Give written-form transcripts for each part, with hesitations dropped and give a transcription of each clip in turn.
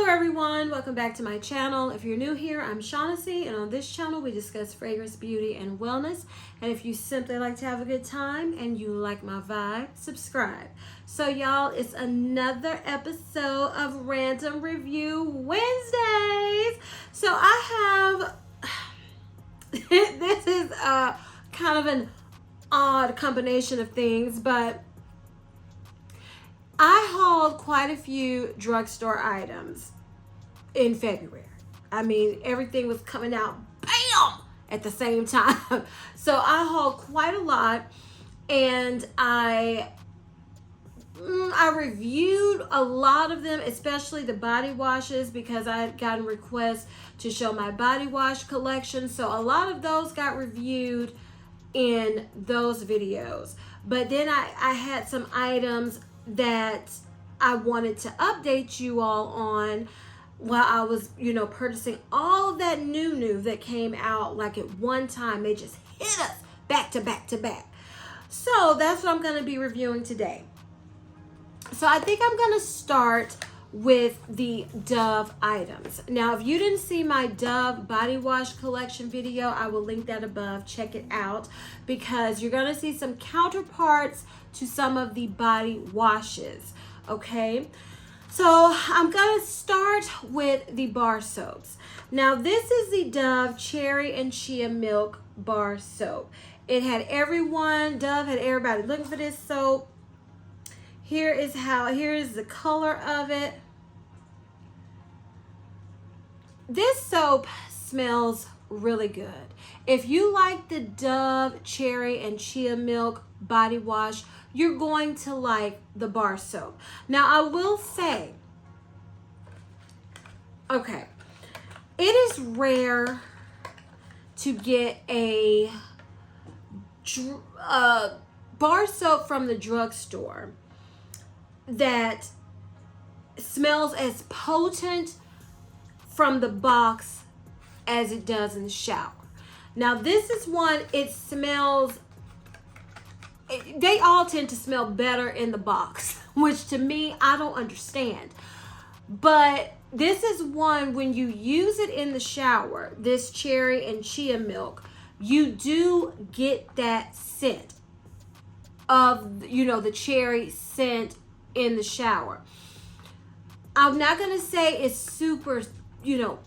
everyone, welcome back to my channel. If you're new here, I'm Shaughnessy, and on this channel we discuss fragrance, beauty, and wellness. And if you simply like to have a good time and you like my vibe, subscribe. So y'all, it's another episode of Random Review Wednesdays. So I have this is kind of an odd combination of things, but I hauled quite a few drugstore items in February. I mean, everything was coming out, bam, at the same time. So I hauled quite a lot, and I reviewed a lot of them, especially the body washes, because I had gotten requests to show my body wash collection. So a lot of those got reviewed in those videos. But then I had some items that I wanted to update you all on while I was, purchasing all of that new that came out like at one time. They just hit us back to back to back. So that's what I'm going to be reviewing today. So I think I'm going to start with the Dove items. Now, if you didn't see my Dove body wash collection video, I will link that above. Check it out, because you're going to see some counterparts to some of the body washes. Okay, so I'm going to start with the bar soaps. Now, this is the Dove Cherry and Chia Milk Bar Soap. It had Dove had everybody looking for this soap. Here is the color of it. This soap smells really good. If you like the Dove Cherry and Chia Milk body wash, you're going to like the bar soap. Now, I will say, okay, it is rare to get a bar soap from the drugstore that smells as potent from the box as it does in the shower. Now, this is one, they all tend to smell better in the box, which to me, I don't understand. But this is one, when you use it in the shower, this cherry and chia milk, you do get that scent of, the cherry scent in the shower. I'm not going to say it's super,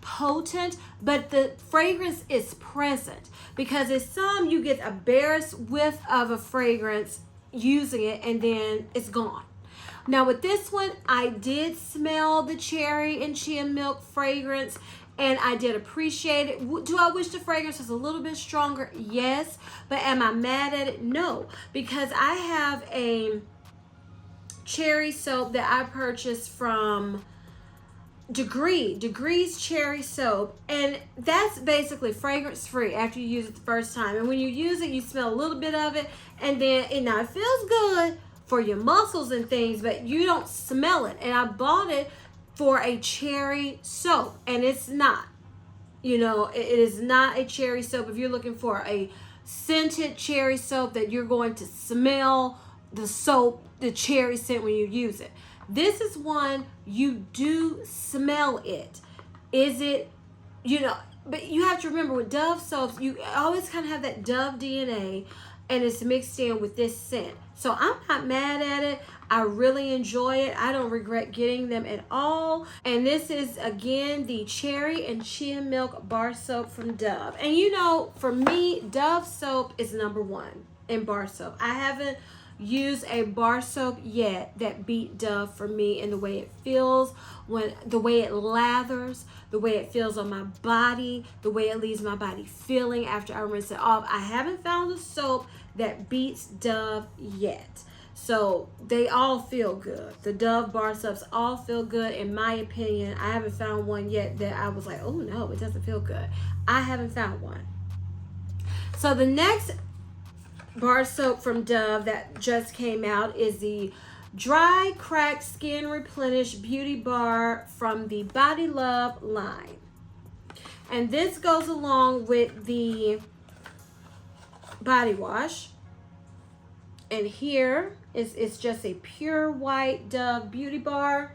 potent, but the fragrance is present, because it's some you get a barest whiff of a fragrance using it and then it's gone. Now with this one, I did smell the cherry and chia milk fragrance, and I did appreciate it. Do I wish the fragrance was a little bit stronger? Yes. But am I mad at it? No, because I have a cherry soap that I purchased from Degree's cherry soap, and that's basically fragrance free after you use it the first time. And when you use it, you smell a little bit of it, and then it feels good for your muscles and things, but you don't smell it. And I bought it for a cherry soap, and it's not, it is not a cherry soap. If you're looking for a scented cherry soap that you're going to smell the soap, the cherry scent when you use it. This is one you do smell it. Is it, but you have to remember with Dove soaps, you always kind of have that Dove DNA, and it's mixed in with this scent. So I'm not mad at it. I really enjoy it. I don't regret getting them at all. And this is, again, the Cherry and Chia Milk Bar Soap from Dove. And for me, Dove soap is #1 in bar soap. I haven't use a bar soap yet that beat Dove for me in the way it feels, the way it lathers, the way it feels on my body, the way it leaves my body feeling after I rinse it off. I haven't found a soap that beats Dove yet. So they all feel good. The Dove bar soaps all feel good, in my opinion. I haven't found one yet that I was like, oh no, it doesn't feel good. I haven't found one. So the next bar soap from Dove that just came out is the Dry Cracked Skin Replenish Beauty Bar from the Body Love line. And this goes along with the body wash. And here it's just a pure white Dove beauty bar.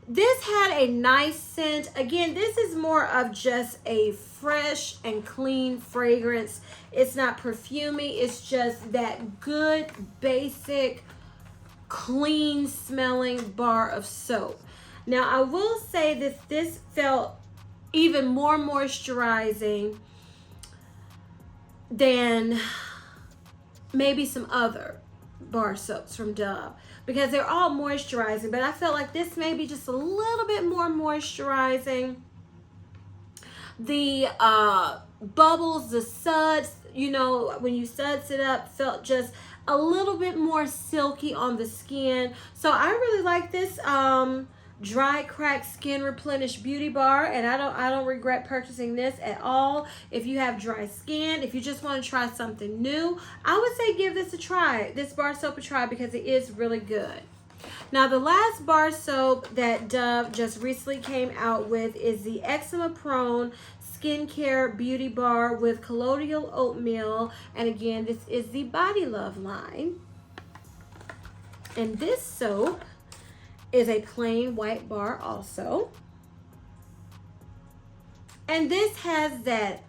This had a nice scent. Again, this is more of just a fresh and clean fragrance. It's not perfumey. It's just that good, basic, clean smelling bar of soap. Now, I will say that this felt even more moisturizing than maybe some other bar soaps from Dove, because they're all moisturizing, but I felt like this may be just a little bit more moisturizing. The bubbles, the suds, you know, when you suds it up, felt just a little bit more silky on the skin. So I really like this dry cracked skin replenish beauty bar, and I don't regret purchasing this at all. If you have dry skin, if you just want to try something new, I would say give this a try, this bar soap a try, because it is really good. Now, the last bar soap that Dove just recently came out with is the Eczema Prone Skincare Beauty Bar with Colloidal Oatmeal. And again, this is the Body Love line. And this soap is a plain white bar also. And this has that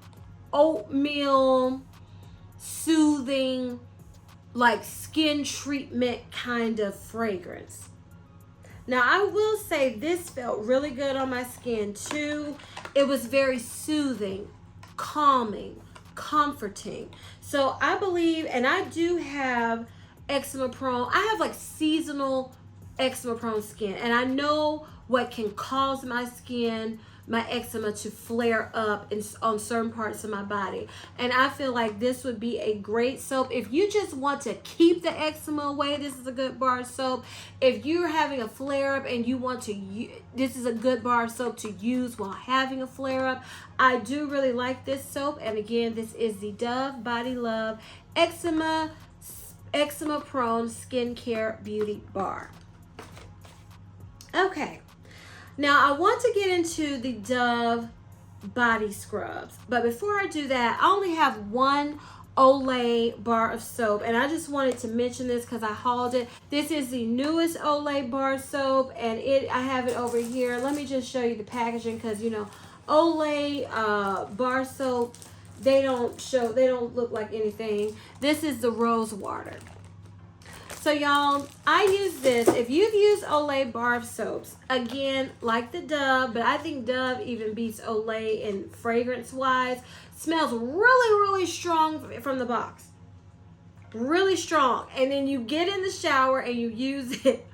oatmeal soothing, like skin treatment kind of fragrance. Now, I will say this felt really good on my skin too. It was very soothing, calming, comforting. So I believe, and I do have eczema prone. I have like seasonal eczema prone skin, and I know what can cause my skin, my eczema, to flare up on certain parts of my body. And I feel like this would be a great soap if you just want to keep the eczema away. This is a good bar soap. If you're having a flare up and you want to this is a good bar soap to use while having a flare up. I do really like this soap. And again, this is the Dove Body Love Eczema Prone Skincare Beauty Bar. Okay, now I want to get into the Dove body scrubs, but before I do that, I only have one Olay bar of soap, and I just wanted to mention this because I hauled it. This is the newest Olay bar soap, and I have it over here. Let me just show you the packaging, because you know Olay bar soap, they don't look like anything. This is the rose water. So y'all, I use this. If you've used Olay bar soaps, again, like the Dove, but I think Dove even beats Olay in fragrance wise. Smells really, really strong from the box. Really strong. And then you get in the shower and you use it,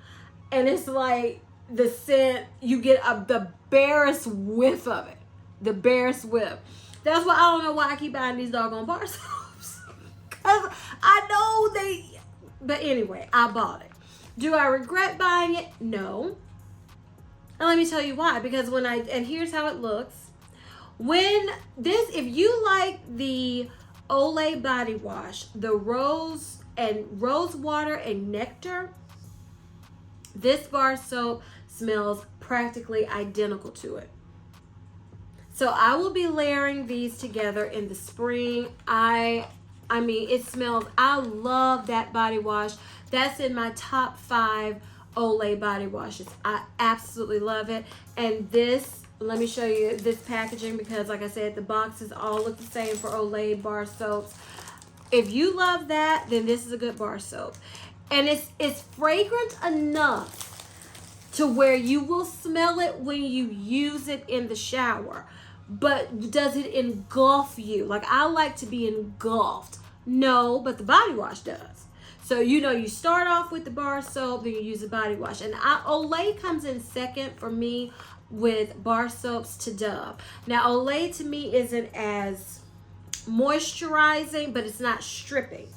and it's like the scent, you get the barest whiff of it. The barest whiff. That's why I don't know why I keep buying these doggone bar soaps. Because I know but anyway, I bought it. Do I regret buying it? No. And let me tell you why. Because and here's how it looks. If you like the Olay body wash, the rose water and nectar, this bar soap smells practically identical to it. So I will be layering these together in the spring. I mean, it smells, I love that body wash. That's in my top 5 Olay body washes. I absolutely love it. And this, let me show you this packaging, because like I said, the boxes all look the same for Olay bar soaps. If you love that, then this is a good bar soap. And it's fragrant enough to where you will smell it when you use it in the shower. But does it engulf you? Like, I like to be engulfed. No, but the body wash does. So, you know, you start off with the bar soap, then you use the body wash. And Olay comes in second for me with bar soaps to Dove. Now, Olay to me isn't as moisturizing, but it's not stripping.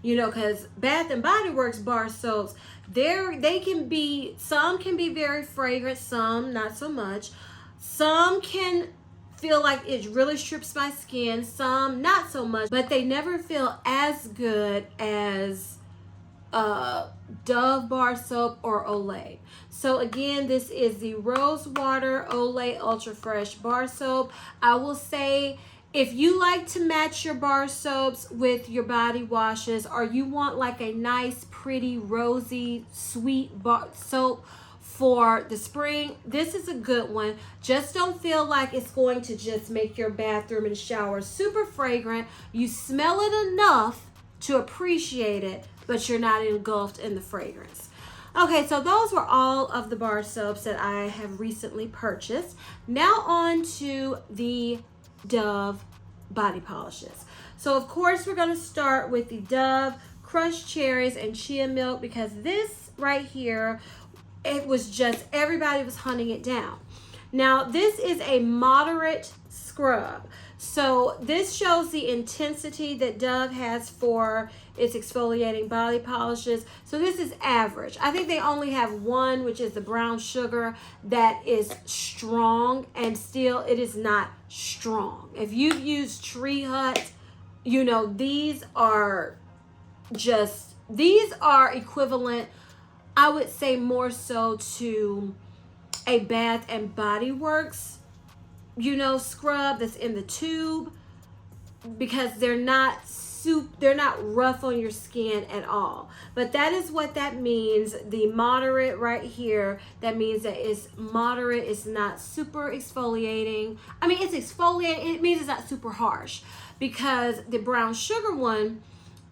You know, because Bath and Body Works bar soaps, some can be very fragrant, some not so much. Some can feel like it really strips my skin, some not so much, but they never feel as good as Dove bar soap or Olay. So again, this is the Rose Water Olay Ultra Fresh bar soap. I will say, if you like to match your bar soaps with your body washes, or you want like a nice, pretty, rosy, sweet bar soap for the spring, this is a good one. Just don't feel like it's going to just make your bathroom and shower super fragrant. You smell it enough to appreciate it, but you're not engulfed in the fragrance. Okay, so those were all of the bar soaps that I have recently purchased. Now on to the Dove body polishes. So of course we're going to start with the Dove crushed cherries and chia milk, because this right here, it was just, everybody was hunting it down. Now this is a moderate scrub. So this shows the intensity that Dove has for its exfoliating body polishes. So this is average. I think they only have one, which is the brown sugar, that is strong, and still it is not strong. If you've used Tree Hut, you know, these are equivalent, I would say, more so to a Bath and Body Works, you know, scrub that's in the tube, because they're not rough on your skin at all. But that is what that means. The moderate right here, that means that it's moderate. It's not super exfoliating. I mean, it's exfoliating. It means it's not super harsh, because the brown sugar one,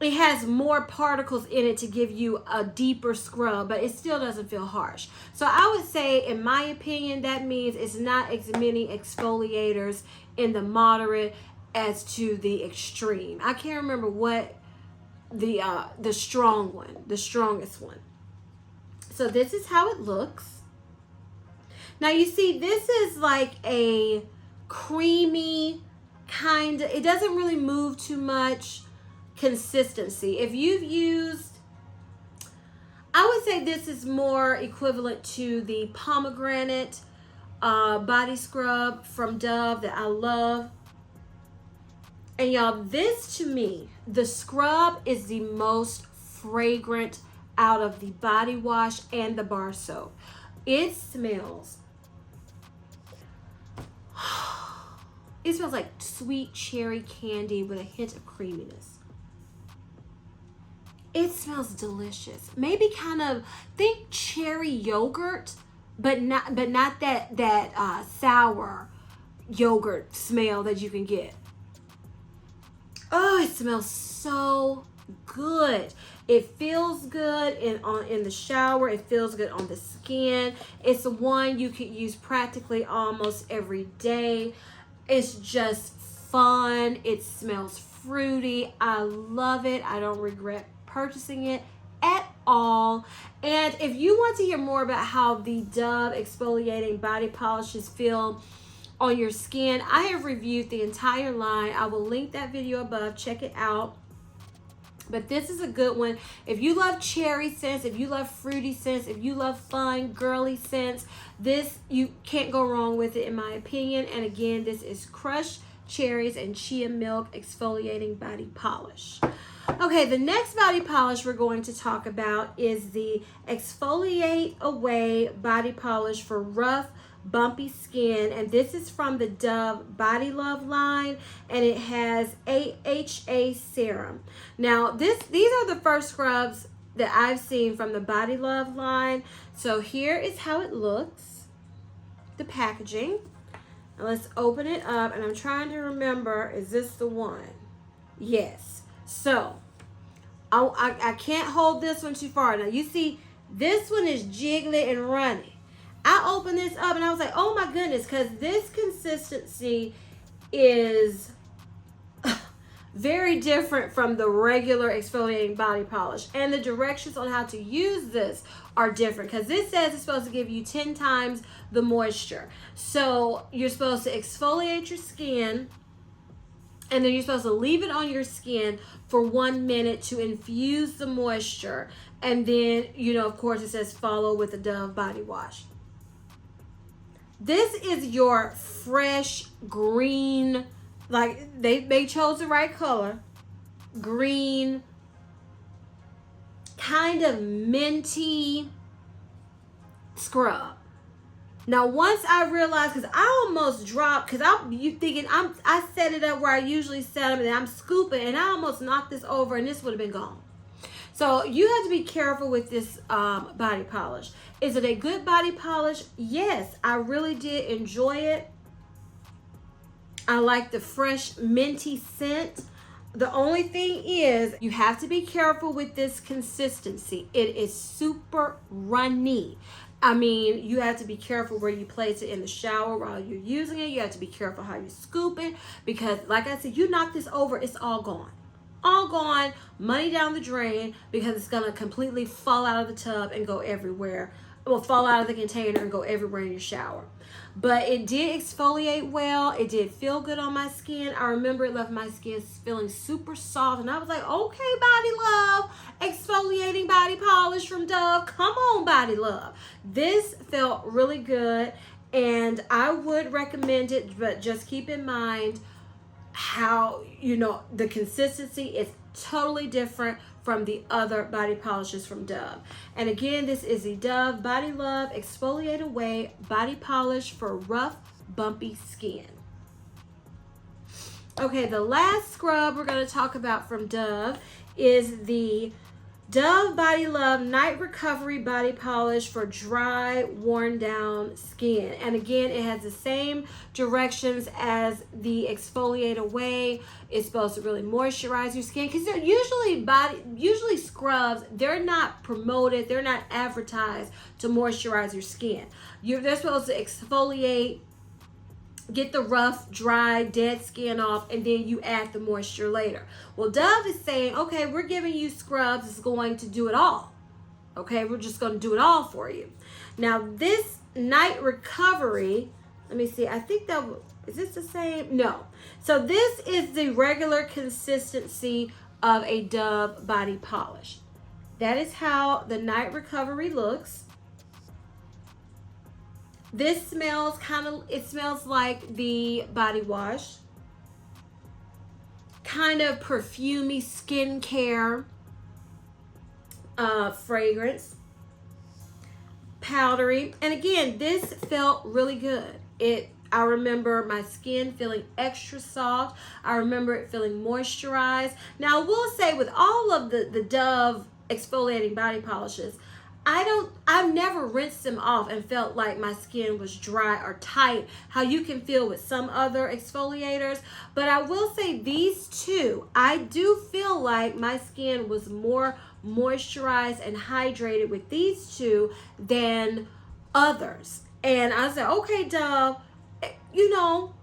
it has more particles in it to give you a deeper scrub, but it still doesn't feel harsh. So I would say, in my opinion, that means it's not as many exfoliators in the moderate as to the extreme. I can't remember what the strongest one. So this is how it looks. Now you see, this is like a creamy kind of, it doesn't really move too much. Consistency. If you've used, I would say this is more equivalent to the pomegranate body scrub from Dove that I love. And y'all, this to me, the scrub is the most fragrant out of the body wash and the bar soap. It smells like sweet cherry candy with a hint of creaminess. It smells delicious. Maybe kind of, think cherry yogurt, but not that sour yogurt smell that you can get. Oh, it smells so good. It feels good in the shower. It feels good on the skin. It's one you could use practically almost every day. It's just fun. It smells fruity. I love it. I don't regret purchasing it at all. And if you want to hear more about how the Dove exfoliating body polishes feel on your skin, I have reviewed the entire line. I will link that video above. Check it out. But this is a good one. If you love cherry scents, if you love fruity scents, if you love fun, girly scents, this, you can't go wrong with it, in my opinion. And again, this is crushed cherries and chia milk exfoliating body polish. Okay, the next body polish we're going to talk about is the Exfoliate Away body polish for rough, bumpy skin, and this is from the Dove Body Love line, and it has AHA serum. Now these are the first scrubs that I've seen from the Body Love line. So here is how it looks, the packaging. Now let's open it up, and I'm trying to remember, is this the one? Yes. So I can't hold this one too far. Now you see, this one is jiggly and runny. I opened this up and I was like, oh my goodness, because this consistency is very different from the regular exfoliating body polish. And the directions on how to use this are different, because this says it's supposed to give you 10 times the moisture. So you're supposed to exfoliate your skin, and then you're supposed to leave it on your skin for 1 minute to infuse the moisture. And then, you know, of course, it says follow with the Dove body wash. This is your fresh green, like they chose the right color, green, kind of minty scrub. Now, once I realized, because I almost dropped, because I set it up where I usually set them, and I'm scooping, and I almost knocked this over, and this would have been gone. So you have to be careful with this body polish. Is it a good body polish? Yes, I really did enjoy it. I like the fresh minty scent. The only thing is you have to be careful with this consistency. It is super runny. I mean, you have to be careful where you place it in the shower while you're using it. You have to be careful how you scoop it, because like I said, you knock this over, it's all gone. All gone, money down the drain, because it's gonna completely fall out of the tub and go everywhere. It will fall out of the container and go everywhere in your shower. But it did exfoliate well. It did feel good on my skin. I remember it left my skin feeling super soft, and I was like, okay, Body Love, exfoliating body polish from Dove. Come on, Body Love. This felt really good, and I would recommend it, but just keep in mind how, you know, the consistency is totally different from the other body polishes from Dove. And again, this is the Dove Body Love Exfoliate Away Body Polish for rough, bumpy skin. Okay, the last scrub we're going to talk about from Dove is the Dove Body Love Night Recovery Body Polish for dry, worn down skin. And again, it has the same directions as the Exfoliate Away. It's supposed to really moisturize your skin, because usually scrubs, they're not promoted, they're not advertised to moisturize your skin. They're supposed to exfoliate, get the rough, dry, dead skin off, and then you add the moisture later. Well, Dove is saying, okay, we're giving you scrubs that's going to do it all. Okay, we're just going to do it all for you. Now, this Night Recovery, let me see, I think that, is this the same? No. So this is the regular consistency of a Dove body polish. That is how the Night Recovery looks. This smells it smells like the body wash. Kind of perfumey skincare fragrance. Powdery. And again, this felt really good. I remember my skin feeling extra soft. I remember it feeling moisturized. Now, I will say, with all of the Dove exfoliating body polishes, I've never rinsed them off and felt like my skin was dry or tight, how you can feel with some other exfoliators. But I will say, these two, I do feel like my skin was more moisturized and hydrated with these two than others. And I said, okay, Dove, you know,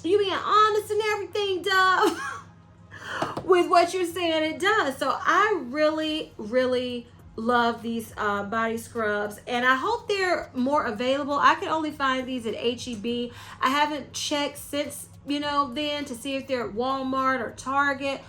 you being honest and everything, Dove, with what you're saying, it does. So I really, really love these body scrubs, and I hope they're more available. I can only find these at HEB. I haven't checked since, then to see if they're at Walmart or Target,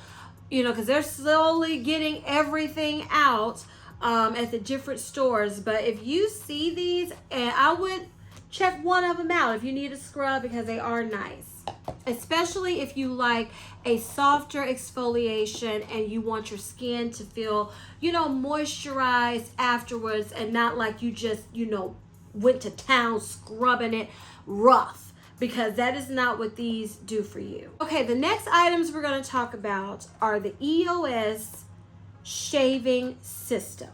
because they're slowly getting everything out at the different stores. But if you see these, and I would check one of them out if you need a scrub, because they are nice, especially if you like a softer exfoliation and you want your skin to feel, moisturized afterwards, and not like you just, went to town scrubbing it rough, because that is not what these do for you. Okay, the next items we're going to talk about are the EOS shaving system.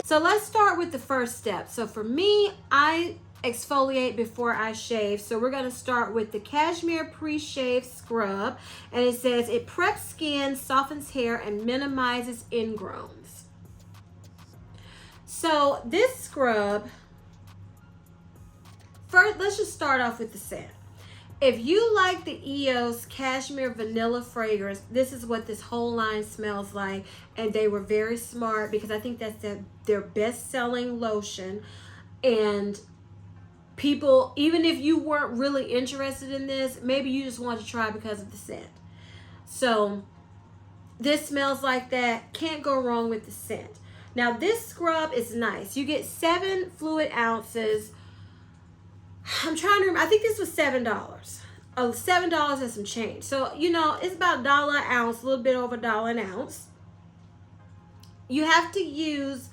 So let's start with the first step. So for me, I exfoliate before I shave. So we're going to start with the Cashmere PreShave Scrub, and it says it preps skin, softens hair, and minimizes ingrowns. So this scrub, first, let's just start off with the scent. If you like the EOS Cashmere Vanilla fragrance, this is what this whole line smells like, and they were very smart, because I think that's their best-selling lotion. And people, even if you weren't really interested in this, maybe you just want to try because of the scent. So this smells like that. Can't go wrong with the scent. Now this scrub is nice. You get 7 fluid ounces. I'm trying to remember. I think this was $7. $7 and some change. So, it's about $1 an ounce, a little bit over $1 an ounce. You have to use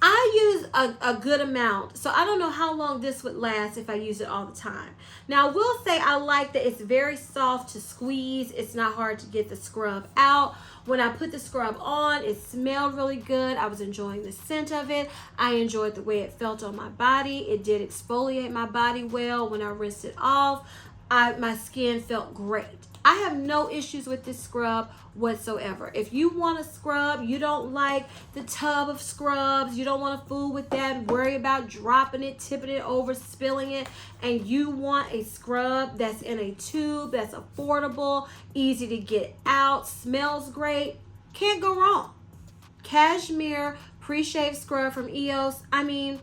I use a good amount, so I don't know how long this would last if I use it all the time. Now, I will say I like that it's very soft to squeeze. It's not hard to get the scrub out. When I put the scrub on, it smelled really good. I was enjoying the scent of it. I enjoyed the way it felt on my body. It did exfoliate my body well. When I rinsed it off, my skin felt great. I have no issues with this scrub whatsoever. If you want a scrub, you don't like the tub of scrubs, you don't want to fool with that, worry about dropping it, tipping it over, spilling it, and you want a scrub that's in a tube, that's affordable, easy to get out, smells great, can't go wrong. Cashmere PreShave scrub from EOS. I mean,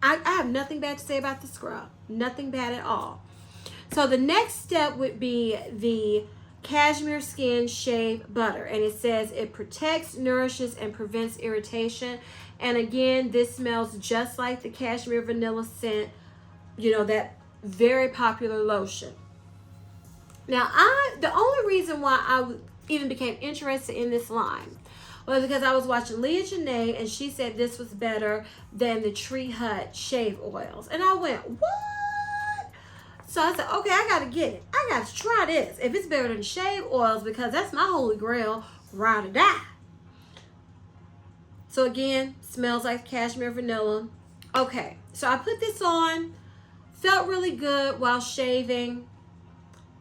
I have nothing bad to say about the scrub. Nothing bad at all. So the next step would be the Cashmere Skin Shave Butter. And it says it protects, nourishes, and prevents irritation. And again, this smells just like the Cashmere Vanilla scent, you know, that very popular lotion. Now, the only reason why I even became interested in this line was because I was watching Leah Janae, and she said this was better than the Tree Hut shave oils. And I went, what? So I said, okay, I gotta get it. I gotta try this. If it's better than shave oils, because that's my holy grail, ride or die. So again, smells like cashmere vanilla. Okay, so I put this on, felt really good while shaving.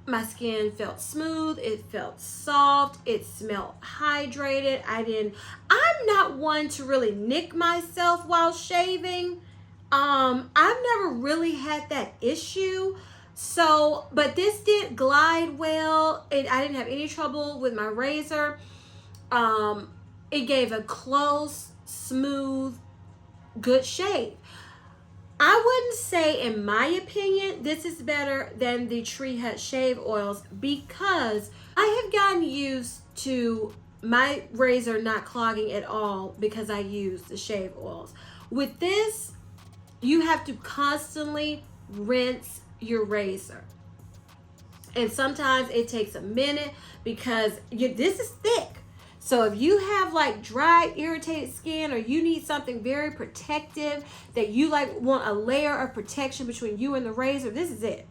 My skin felt smooth, it felt soft, it smelled hydrated. I'm not one to really nick myself while shaving. I've never really had that issue. So, but this did glide well. I didn't have any trouble with my razor. It gave a close, smooth, good shave. I wouldn't say, in my opinion, this is better than the Tree Hut shave oils, because I have gotten used to my razor not clogging at all because I use the shave oils. With this, you have to constantly rinse your razor, and sometimes it takes a minute because this is thick. So if you have like dry, irritated skin, or you need something very protective, that you like want a layer of protection between you and the razor, this is it.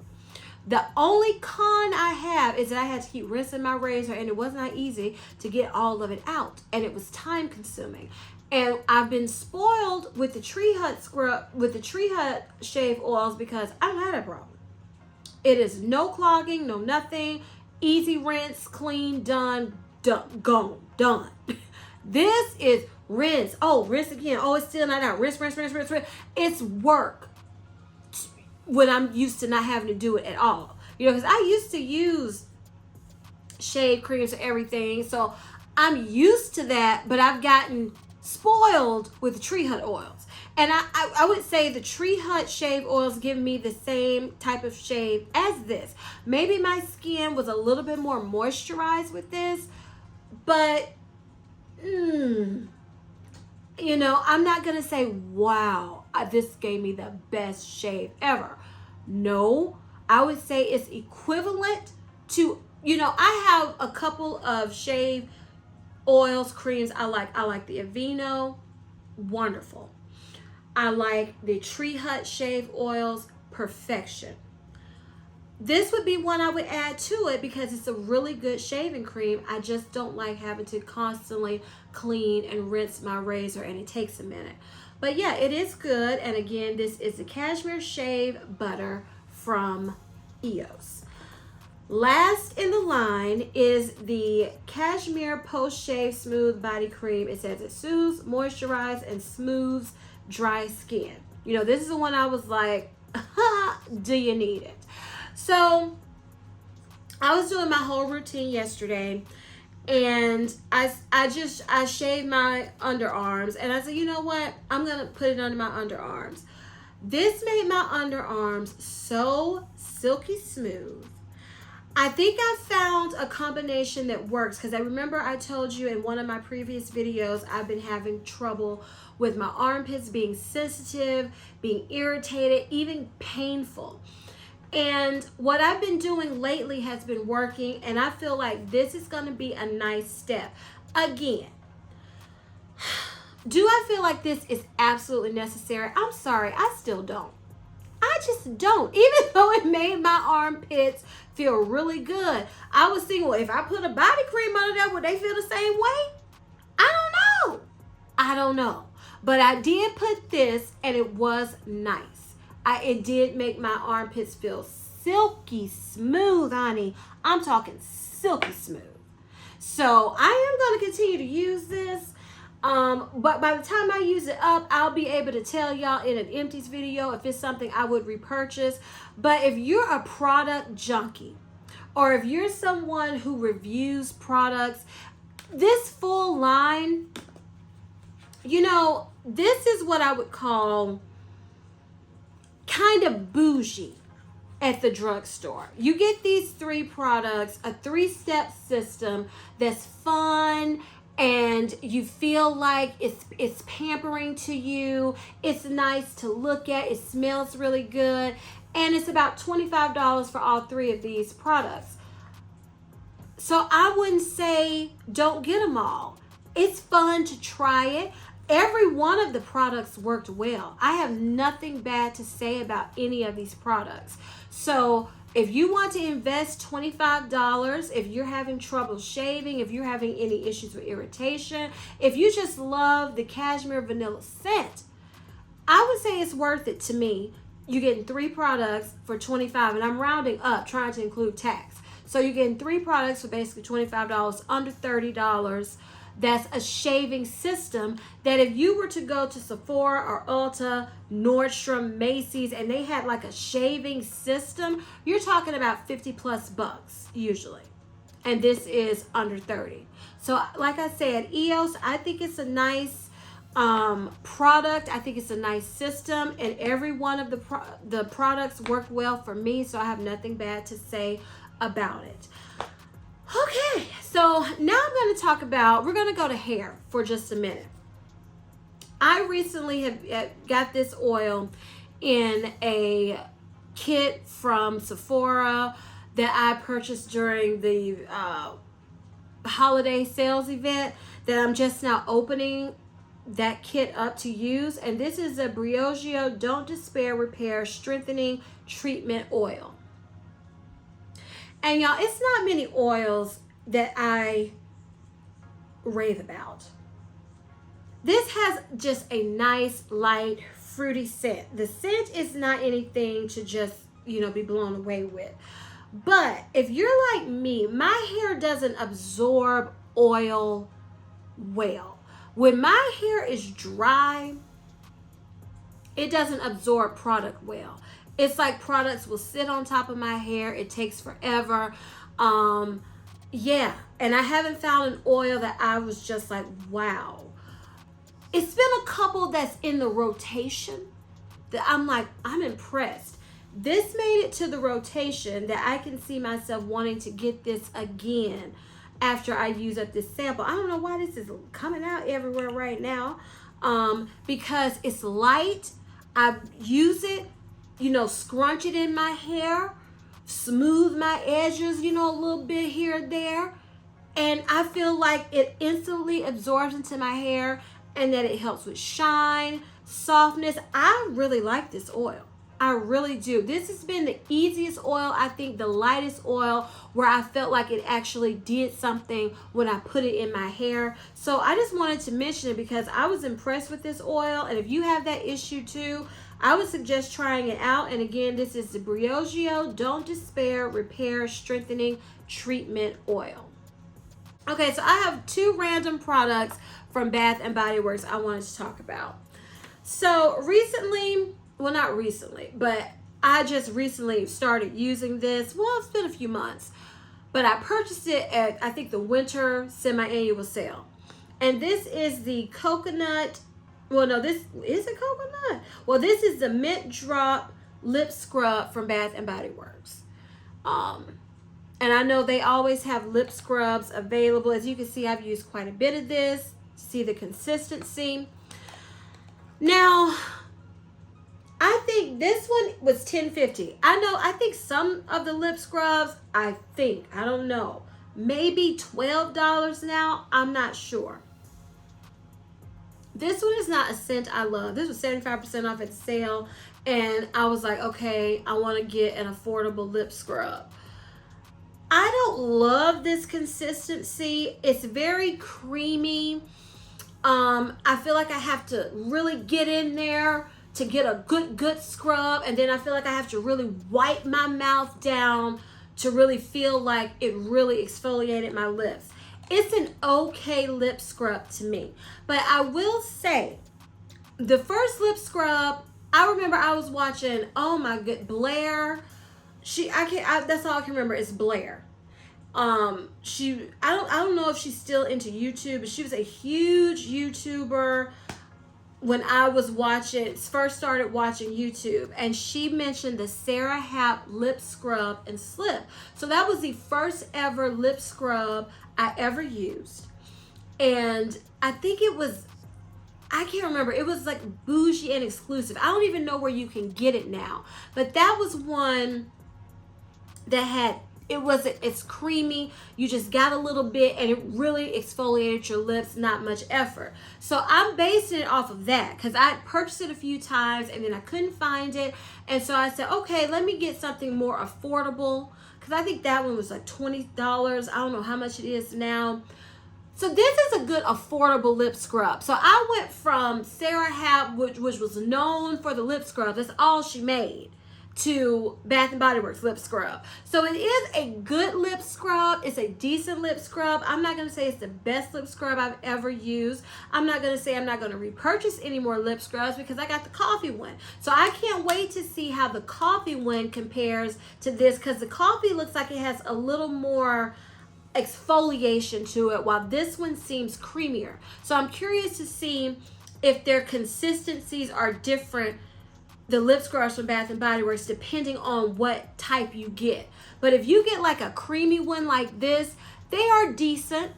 The only con I have is that I had to keep rinsing my razor, and it was not easy to get all of it out, and it was time consuming. And I've been spoiled with the Tree Hut scrub, with the Tree Hut shave oils, because I don't have that problem. It is no clogging, no nothing. Easy rinse, clean, done, gone, done. This is rinse. Oh, rinse again. Oh, it's still not out. Rinse, rinse, rinse, rinse, rinse. It's work when I'm used to not having to do it at all. You know, because I used to use shave creams and everything. So I'm used to that, but I've gotten spoiled with the Tree Hut oils. And I would say the Tree Hut shave oils give me the same type of shave as this. Maybe my skin was a little bit more moisturized with this, but you know, I'm not gonna say, wow, this gave me the best shave ever. No, I would say it's equivalent to, you know, I have a couple of shave oils, creams I like. I like the Aveeno, wonderful. I like the Tree Hut shave oils, perfection. This would be one I would add to it because it's a really good shaving cream. I just don't like having to constantly clean and rinse my razor, and it takes a minute. But yeah, it is good. And again, this is the Cashmere Shave Butter from EOS. Last in the line is the Cashmere Poche Shave Smooth Body Cream. It says it soothes, moisturizes, and smooths dry skin. You know, this is the one I was like, do you need it? So I was doing my whole routine yesterday, and I shaved my underarms, and I said, you know what, I'm gonna put it under my underarms. This made my underarms so silky smooth. I think I found a combination that works, because I remember I told you in one of my previous videos I've been having trouble with my armpits being sensitive, being irritated, even painful. And what I've been doing lately has been working, and I feel like this is going to be a nice step. Again, Do I feel like this is absolutely necessary? I'm sorry, I still don't. I just don't. Even though it made my armpits feel really good. I was thinking, well, if I put a body cream under there, would they feel the same way? I don't know. I don't know. But I did put this and it was nice. It did make my armpits feel silky smooth, honey. I'm talking silky smooth. So I am going to continue to use this. But by the time I use it up, I'll be able to tell y'all in an empties video if it's something I would repurchase. But if you're a product junkie, or if you're someone who reviews products, this full line, you know, this is what I would call kind of bougie at the drugstore. You get these 3 products, a 3-step system that's fun, and you feel like it's pampering to you. It's nice to look at. It smells really good. And it's about $25 for all 3 of these products. So I wouldn't say don't get them all. It's fun to try it. Every one of the products worked well. I have nothing bad to say about any of these products. So if you want to invest $25, if you're having trouble shaving, if you're having any issues with irritation, if you just love the Cashmere vanilla scent, I would say it's worth it to me. You're getting 3 products for $25, and I'm rounding up, trying to include tax. So you're getting 3 products for basically $25, under $30. That's a shaving system that if you were to go to Sephora or Ulta, Nordstrom, Macy's, and they had like a shaving system, you're talking about 50 plus bucks usually. And this is under 30. So like I said, EOS, I think it's a nice product. I think it's a nice system, and every one of the products worked well for me, so I have nothing bad to say about it. Okay, so now I'm going to talk about, we're going to go to hair for just a minute. I recently have got this oil in a kit from Sephora that I purchased during the holiday sales event that I'm just now opening that kit up to use. And this is a Brioche Don't Despair Repair Strengthening Treatment Oil. And y'all, it's not many oils that I rave about. This has just a nice, light, fruity scent. The scent is not anything to just, you know, be blown away with. But if you're like me, my hair doesn't absorb oil well. When my hair is dry, it doesn't absorb product well. It's like products will sit on top of my hair. It takes forever. Yeah, and I haven't found an oil that I was just like, wow. It's been a couple that's in the rotation that I'm like, I'm impressed. This made it to the rotation that I can see myself wanting to get this again after I use up this sample. I don't know why this is coming out everywhere right now, because it's light. I use it, you know, scrunch it in my hair, smooth my edges, you know, a little bit here and there. And I feel like it instantly absorbs into my hair and that it helps with shine, softness. I really like this oil. I really do. This has been the easiest oil, I think the lightest oil, where I felt like it actually did something when I put it in my hair. So I just wanted to mention it because I was impressed with this oil. And if you have that issue too, I would suggest trying it out. And again, this is the Brioche Don't Despair Repair Strengthening Treatment Oil. Okay, so I have 2 random products from Bath and Body Works I wanted to talk about. So recently, well, not recently, but I just recently started using this. Well, it's been a few months, but I purchased it at, I think, the winter semi-annual sale. And this is the coconut, well, no, this is a coconut. Well, this is the Mint Drop Lip Scrub from Bath and Body Works. And I know they always have lip scrubs available. As you can see, I've used quite a bit of this. See the consistency. Now, I think this one was $10.50. I think some of the lip scrubs, I don't know, maybe $12 now. I'm not sure. This one is not a scent I love. This was 75% off at sale. And I was like, okay, I want to get an affordable lip scrub. I don't love this consistency. It's very creamy. I feel like I have to really get in there to get a good scrub. And then I feel like I have to really wipe my mouth down to really feel like it really exfoliated my lips. It's an okay lip scrub to me. But I will say, the first lip scrub, I remember I was watching, oh my good, Blair. That's all I can remember is Blair. I don't know if she's still into YouTube, but she was a huge YouTuber when I was first started watching YouTube, and she mentioned the Sarah Hap lip scrub and slip. So that was the first ever lip scrub I ever used. And I think I can't remember. It was like bougie and exclusive. I don't even know where you can get it now. But that was one that it's creamy. You just got a little bit and it really exfoliated your lips, not much effort. So I'm basing it off of that because I purchased it a few times and then I couldn't find it. And so I said, okay, let me get something more affordable because I think that one was like $20. I don't know how much it is now. So this is a good affordable lip scrub. So I went from Sarah Hap, which was known for the lip scrub, that's all she made, to Bath & Body Works lip scrub. So it is a good lip scrub. It's a decent lip scrub. I'm not going to say it's the best lip scrub I've ever used. I'm not going to say I'm not going to repurchase any more lip scrubs because I got the coffee one. So I can't wait to see how the coffee one compares to this because the coffee looks like it has a little more exfoliation to it while this one seems creamier. So I'm curious to see if their consistencies are different, the lip scrubs from Bath & Body Works, depending on what type you get. But if you get like a creamy one like this, they are decent.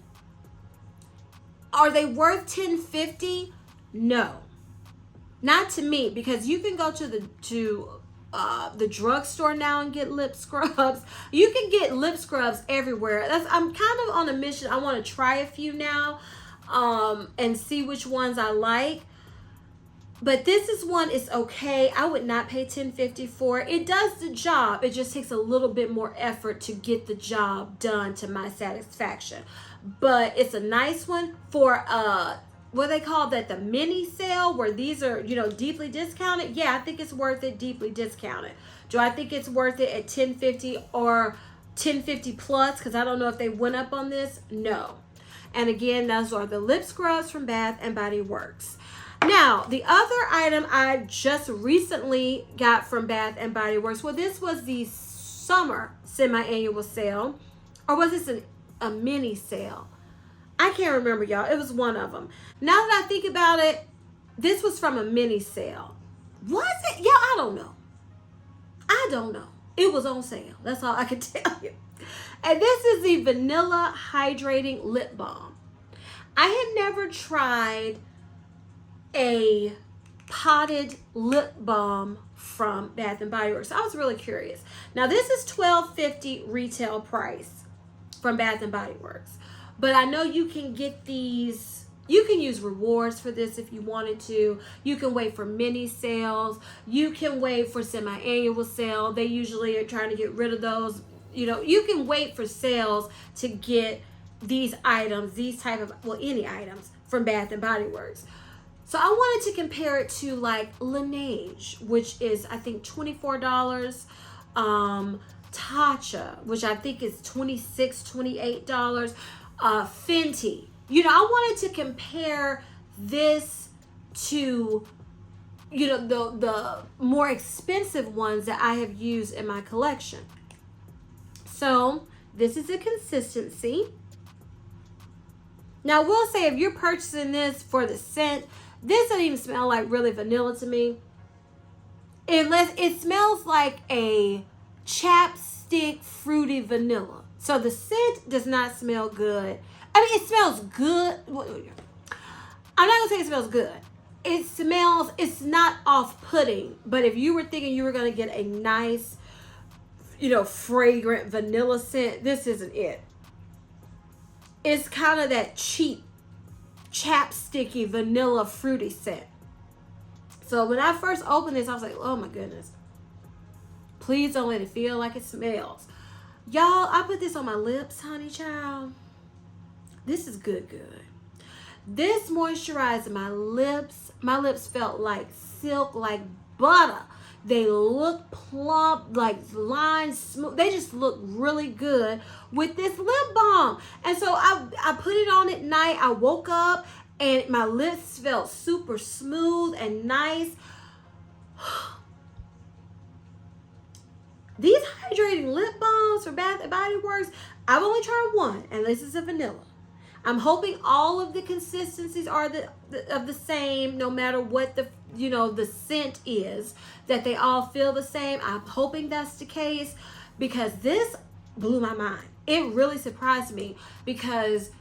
Are they worth $10.50? No, not to me, because you can go to the drugstore now and get lip scrubs. You can get lip scrubs everywhere. I'm kind of on a mission. I want to try a few now and see which ones I like. But this is one, it's okay. I would not pay $10.50 for it. It does the job. It just takes a little bit more effort to get the job done to my satisfaction. But it's a nice one for what they call that, the mini sale, where these are, deeply discounted. Yeah, I think it's worth it deeply discounted. Do I think it's worth it at $10.50 or $10.50 plus? Because I don't know if they went up on this. No. And again, those are the lip scrubs from Bath & Body Works. Now, the other item I just recently got from Bath & Body Works, well, this was the summer semi-annual sale, or was this a mini sale? I can't remember, y'all. It was one of them. Now that I think about it, this was from a mini sale. Was it? Yeah, I don't know. It was on sale. That's all I can tell you. And this is the Vanilla Hydrating Lip Balm. I had never tried a potted lip balm from Bath & Body Works. I was really curious. Now, this is $12.50 retail price from Bath & Body Works. But I know you can get these, you can use rewards for this if you wanted to. You can wait for mini sales. You can wait for semi-annual sale. They usually are trying to get rid of those. You can wait for sales to get these items, these type of, any items from Bath & Body Works. So I wanted to compare it to like Laneige, which is I think $24. Tatcha, which I think is $26, $28. Fenty. I wanted to compare this to, the more expensive ones that I have used in my collection. So this is a consistency. Now, I will say if you're purchasing this for the scent, this doesn't even smell like really vanilla to me. It smells like a chapstick fruity vanilla. So the scent does not smell good. I mean, it smells good. I'm not going to say it smells good. It's not off-putting. But if you were thinking you were going to get a nice, fragrant vanilla scent, this isn't it. It's kind of that cheap chapsticky vanilla fruity scent. So when I first opened this, I was like, oh my goodness. Please don't let it feel like it smells. Y'all, I put this on my lips, honey child. This is good. This moisturized my lips. My lips felt like silk, like butter. They look plump, like lines smooth. They just look really good with this lip balm. And so I put it on at night. I woke up and my lips felt super smooth and nice. These hydrating lip balms for Bath & Body Works, I've only tried one, and this is a vanilla. I'm hoping all of the consistencies are of the same, no matter what the scent is, that they all feel the same. I'm hoping that's the case, because this blew my mind. It really surprised me, because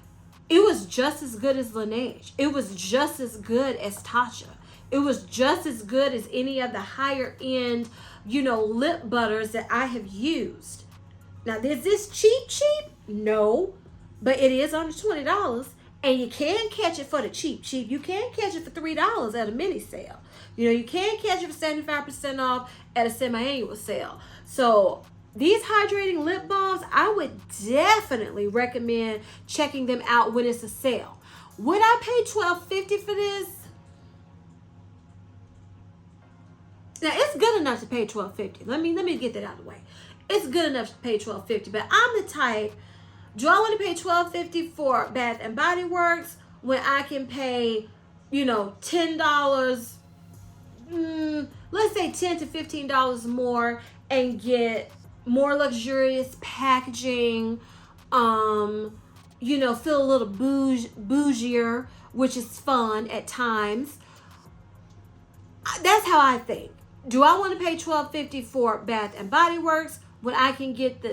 it was just as good as Laneige. It was just as good as Tatcha. It was just as good as any of the higher end, lip butters that I have used. Now, is this cheap? No. But it is under $20, and you can catch it for the cheap. You can catch it for $3 at a mini sale. You can catch it for 75% off at a semi-annual sale. So these hydrating lip balms, I would definitely recommend checking them out when it's a sale. Would I pay $12.50 for this? Now, it's good enough to pay $12.50. Let me get that out of the way. It's good enough to pay $12.50, but I'm the type. Do I want to pay $12.50 for Bath & Body Works when I can pay, $10, let's say $10 to $15 more, and get more luxurious packaging, feel a little bougier, which is fun at times. That's how I think. Do I want to pay $12.50 for Bath & Body Works when I can get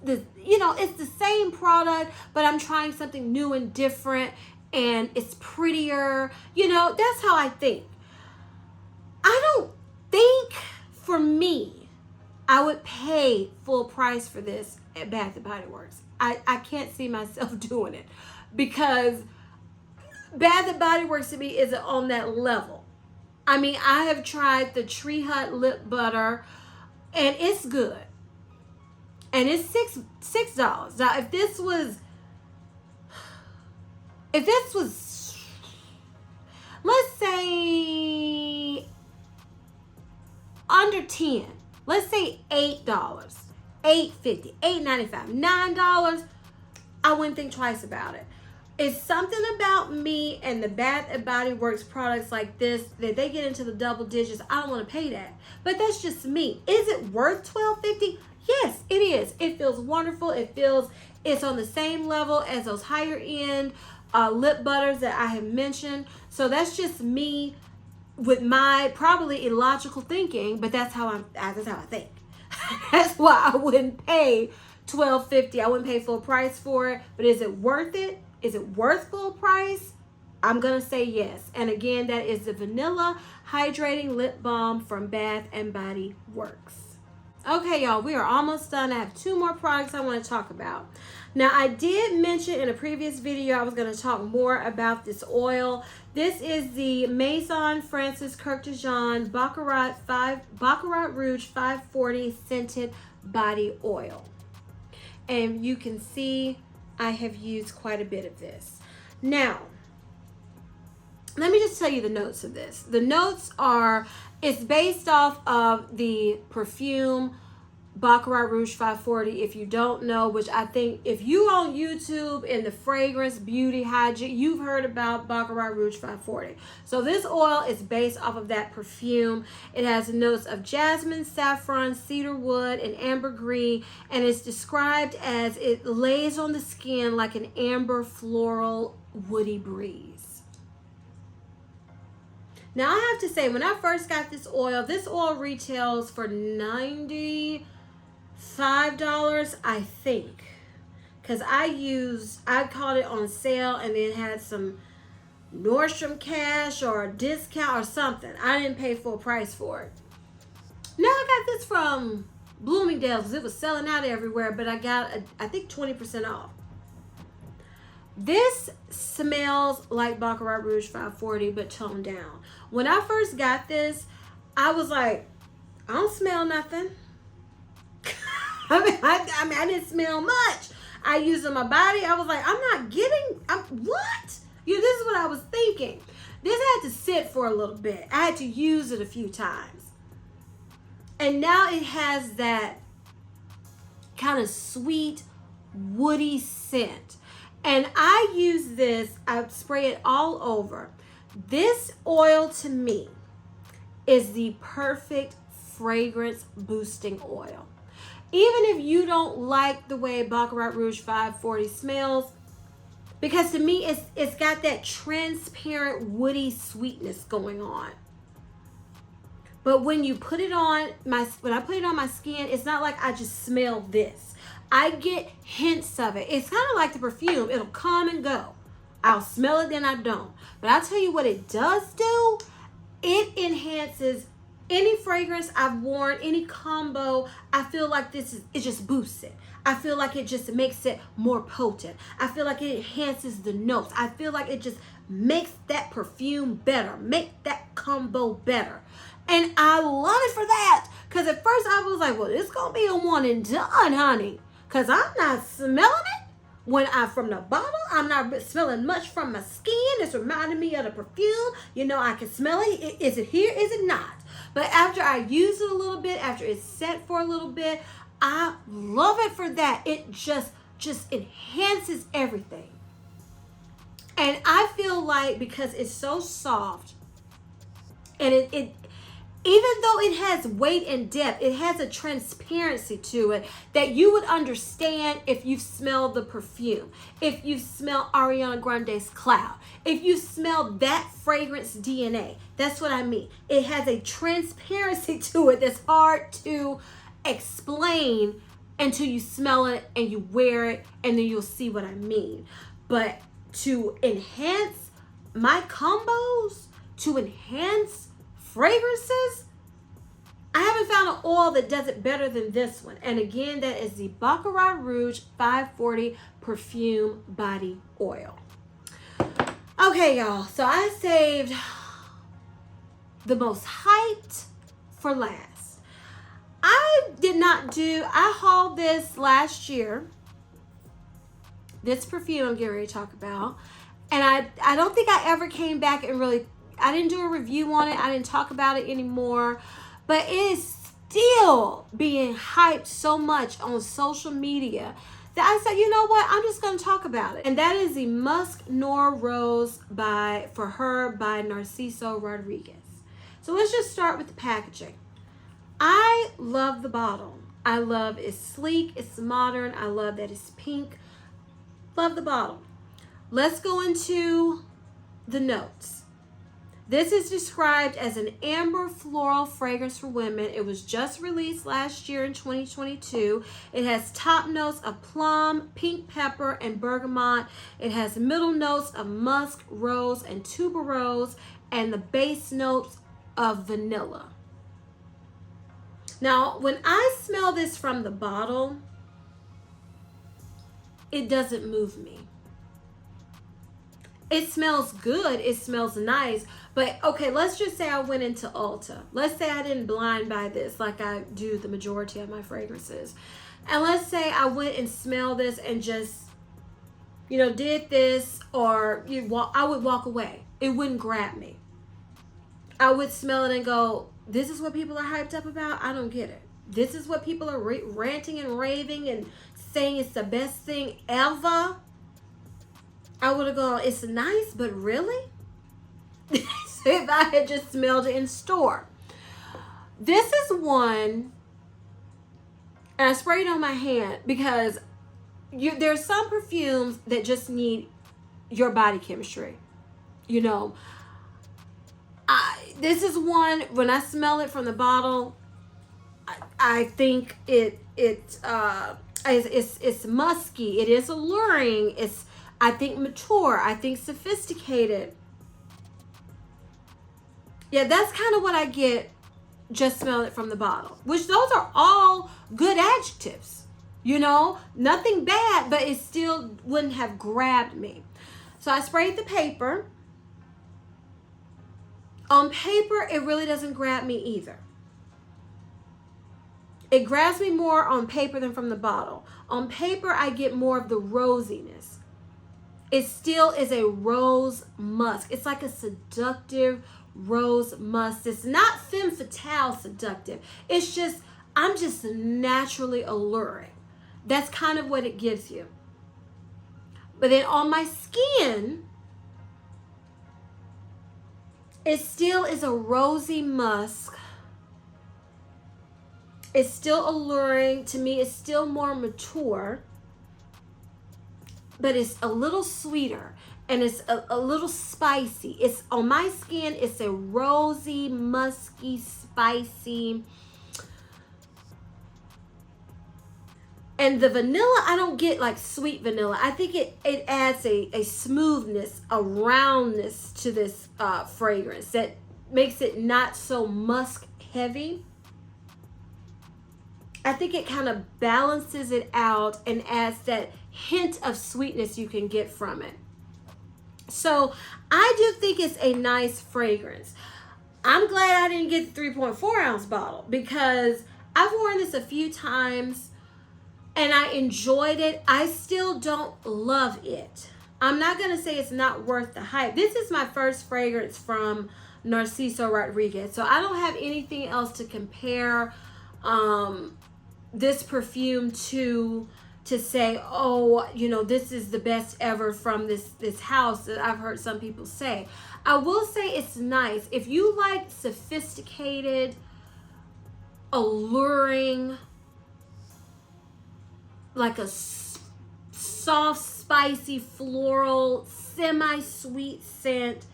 it's the same product, but I'm trying something new and different, and it's prettier. That's how I think. I don't think, for me, I would pay full price for this at Bath & Body Works. I can't see myself doing it, because Bath & Body Works to me isn't on that level. I mean, I have tried the Tree Hut lip butter, and it's good. And it's $6. Now, if this was, let's say under 10, let's say $8, $8.50, $8.95, $9, I wouldn't think twice about it. It's something about me and the Bath & Body Works products like this, that they get into the double digits. I don't want to pay that. But that's just me. Is it worth $12.50? Yes, it is. It feels wonderful. It's on the same level as those higher end lip butters that I have mentioned. So that's just me with my probably illogical thinking, but that's how I think. That's why I wouldn't pay $12.50. I wouldn't pay full price for it. But is it worth it? Is it worth full price? I'm going to say yes. And again, that is the Vanilla Hydrating Lip Balm from Bath & Body Works. Okay, y'all, we are almost done. I have 2 more products I want to talk about. Now, I did mention in a previous video I was going to talk more about this oil. This is the Maison Francis Kirk de Jean Baccarat Rouge 540 Scented Body Oil. And you can see I have used quite a bit of this. Now, let me just tell you the notes of this. The notes are, it's based off of the perfume Baccarat Rouge 540. If you don't know, which I think if you on YouTube in the fragrance, beauty, hygiene, you've heard about Baccarat Rouge 540. So this oil is based off of that perfume. It has notes of jasmine, saffron, cedarwood, and ambergris, and it's described as it lays on the skin like an amber floral woody breeze. Now, I have to say, when I first got this oil retails for $95, I think. Because I caught it on sale and then had some Nordstrom cash or a discount or something. I didn't pay full price for it. Now, I got this from Bloomingdale's because it was selling out everywhere, but I got, I think, 20% off. This smells like Baccarat Rouge 540, but toned down. When I first got this, I was like, I don't smell nothing. I didn't smell much. I used it on my body. I was like, what? This is what I was thinking. This had to sit for a little bit. I had to use it a few times. And now it has that kind of sweet, woody scent. And I use this, I spray it all over. This oil to me is the perfect fragrance boosting oil. Even if you don't like the way Baccarat Rouge 540 smells, because to me it's got that transparent woody sweetness going on. But when you put it on when I put it on my skin, it's not like I just smell this. I get hints of it. It's kind of like the perfume. It'll come and go. I'll smell it, then I don't. But I'll tell you what it does do. It enhances any fragrance I've worn, any combo. I feel like it just boosts it. I feel like it just makes it more potent. I feel like it enhances the notes. I feel like it just makes that perfume better, make that combo better. And I love it for that. Because at first I was like, well, it's going to be a one and done, honey. Because I'm not smelling it from the bottle. I'm not smelling much from my skin. It's reminding me of the perfume. I can smell it. Is it here? Is it not? But after I use it a little bit, after it's set for a little bit, I love it for that. It just enhances everything. And I feel like because it's so soft and it even though it has weight and depth, it has a transparency to it that you would understand if you smell the perfume, if you smell Ariana Grande's Cloud, if you smell that fragrance DNA. That's what I mean. It has a transparency to it that's hard to explain until you smell it and you wear it, and then you'll see what I mean. But to enhance my combos, to enhance fragrances, I haven't found an oil that does it better than this one. And again, that is the Baccarat Rouge 540 Perfume Body Oil. Okay, y'all. So I saved the most hyped for last. I hauled this last year. This perfume I'm getting ready to talk about. And I don't think I ever came back and I didn't do a review on it. I didn't talk about it anymore. But it is still being hyped so much on social media that I said, you know what? I'm just going to talk about it. And that is the Musk Noir Rose for her by Narciso Rodriguez. So let's just start with the packaging. I love the bottle. I love it's sleek, it's modern. I love that it's pink. Love the bottle. Let's go into the notes. This is described as an amber floral fragrance for women. It was just released last year in 2022. It has top notes of plum, pink pepper, and bergamot. It has middle notes of musk, rose, and tuberose, and the base notes of vanilla. Now, when I smell this from the bottle, it doesn't move me. It smells good. It smells nice. But okay, let's just say I went into Ulta. Let's say I didn't blind buy this like I do the majority of my fragrances. And let's say I went and smelled this and just, did this, or I would walk away. It wouldn't grab me. I would smell it and go, this is what people are hyped up about? I don't get it. This is what people are ranting and raving and saying it's the best thing ever. I would have gone, it's nice, but really? If I had just smelled it in store. This is one, and I sprayed it on my hand because there's some perfumes that just need your body chemistry. This is one, when I smell it from the bottle, I think it's musky. It is alluring. It's, I think, mature. I think sophisticated. Yeah, that's kind of what I get just smelling it from the bottle. Which those are all good adjectives. Nothing bad, but it still wouldn't have grabbed me. So I sprayed the paper. On paper, it really doesn't grab me either. It grabs me more on paper than from the bottle. On paper, I get more of the rosiness. It still is a rose musk. It's like a seductive rose musk. It's not femme fatale seductive. It's just, I'm just naturally alluring. That's kind of what it gives you. But then on my skin, it still is a rosy musk. It's still alluring. To me, it's still more mature. But it's a little sweeter. And it's a little spicy. It's on my skin, it's a rosy, musky, spicy. And the vanilla, I don't get like sweet vanilla. I think it adds a smoothness, a roundness to this fragrance that makes it not so musk heavy. I think it kind of balances it out and adds that hint of sweetness you can get from it. So I do think it's a nice fragrance. I'm glad I didn't get the 3.4 ounce bottle because I've worn this a few times and I enjoyed it. I still don't love it. I'm not going to say it's not worth the hype. This is my first fragrance from Narciso Rodriguez. So I don't have anything else to compare this perfume to say, oh, you know, this is the best ever from this house that I've heard some people say. I will say it's nice. If you like sophisticated, alluring, like a soft, spicy, floral, semi-sweet scent,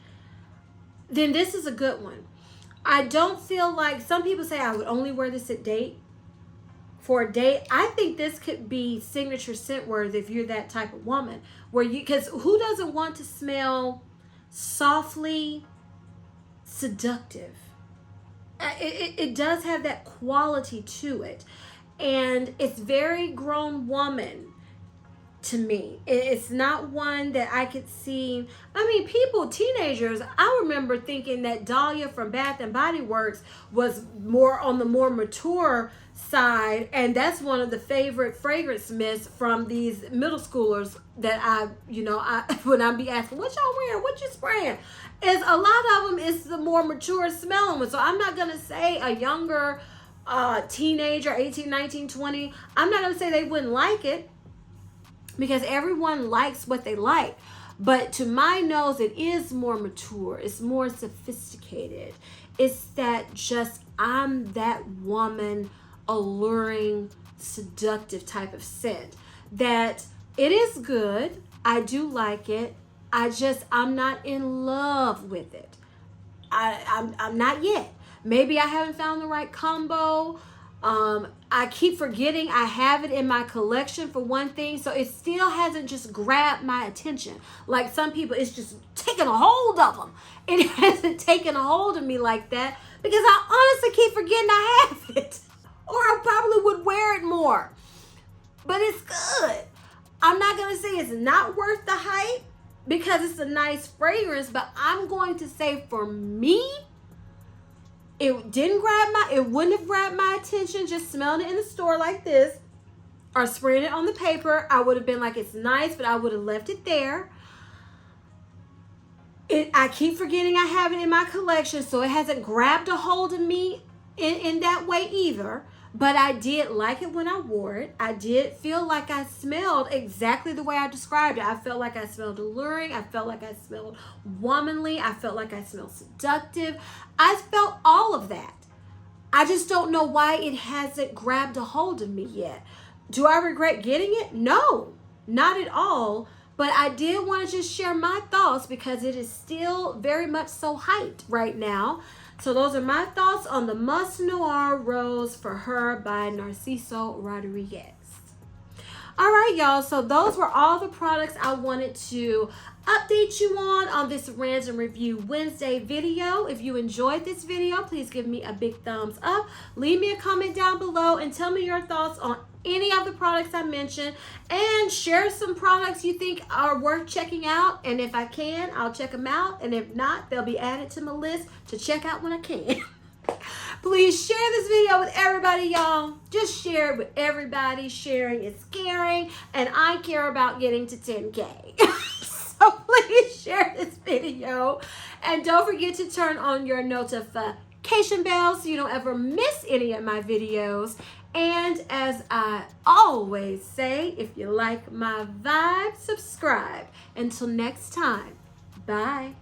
then this is a good one. I don't feel like, some people say I would only wear this for a date. I think this could be signature scent worthy if you're that type of woman, where you, because who doesn't want to smell softly seductive? It does have that quality to it, and it's very grown woman to me. It's not one that I could see. I mean, people, teenagers, I remember thinking that Dahlia from Bath and Body Works was more on the more mature side, and that's one of the favorite fragrance mists from these middle schoolers that I when I be asking, what y'all wearing, what you spraying, is a lot of them is the more mature smelling one. So I'm not gonna say a younger teenager, 18, 19, 20, I'm not gonna say they wouldn't like it, because everyone likes what they like. But to my nose, it is more mature. It's more sophisticated. It's that just, I'm that woman, alluring, seductive type of scent. That it is good. I do like it. I'm not in love with it. I'm not yet. Maybe I haven't found the right combo. I keep forgetting I have it in my collection for one thing, so it still hasn't just grabbed my attention. Like some people, it's just taking a hold of them. It hasn't taken a hold of me like that because I honestly keep forgetting I have it. Or I probably would wear it more. But it's good. I'm not going to say it's not worth the hype because it's a nice fragrance, but I'm going to say for me, it wouldn't have grabbed my attention just smelling it in the store like this or spraying it on the paper. I would have been like, it's nice, but I would have left it there. I keep forgetting I have it in my collection, so it hasn't grabbed a hold of me in that way either. But I did like it when I wore it. I did feel like I smelled exactly the way I described it. I felt like I smelled alluring. I felt like I smelled womanly. I felt like I smelled seductive. I felt all of that. I just don't know why it hasn't grabbed a hold of me yet. Do I regret getting it? No, not at all. But I did want to just share my thoughts because it is still very much so hyped right now. So those are my thoughts on the Musk Noir Rose for Her by Narciso Rodriguez. All right, y'all. So those were all the products I wanted to update you on this Random Review Wednesday video. If you enjoyed this video, please give me a big thumbs up. Leave me a comment down below and tell me your thoughts on any of the products I mentioned, and share some products you think are worth checking out. And if I can, I'll check them out. And if not, they'll be added to my list to check out when I can. Please share this video with everybody, y'all. Just share it with everybody. Sharing is caring, and I care about getting to 10K. So please share this video. And don't forget to turn on your notification bell so you don't ever miss any of my videos. And as I always say, if you like my vibe, subscribe. Until next time, bye.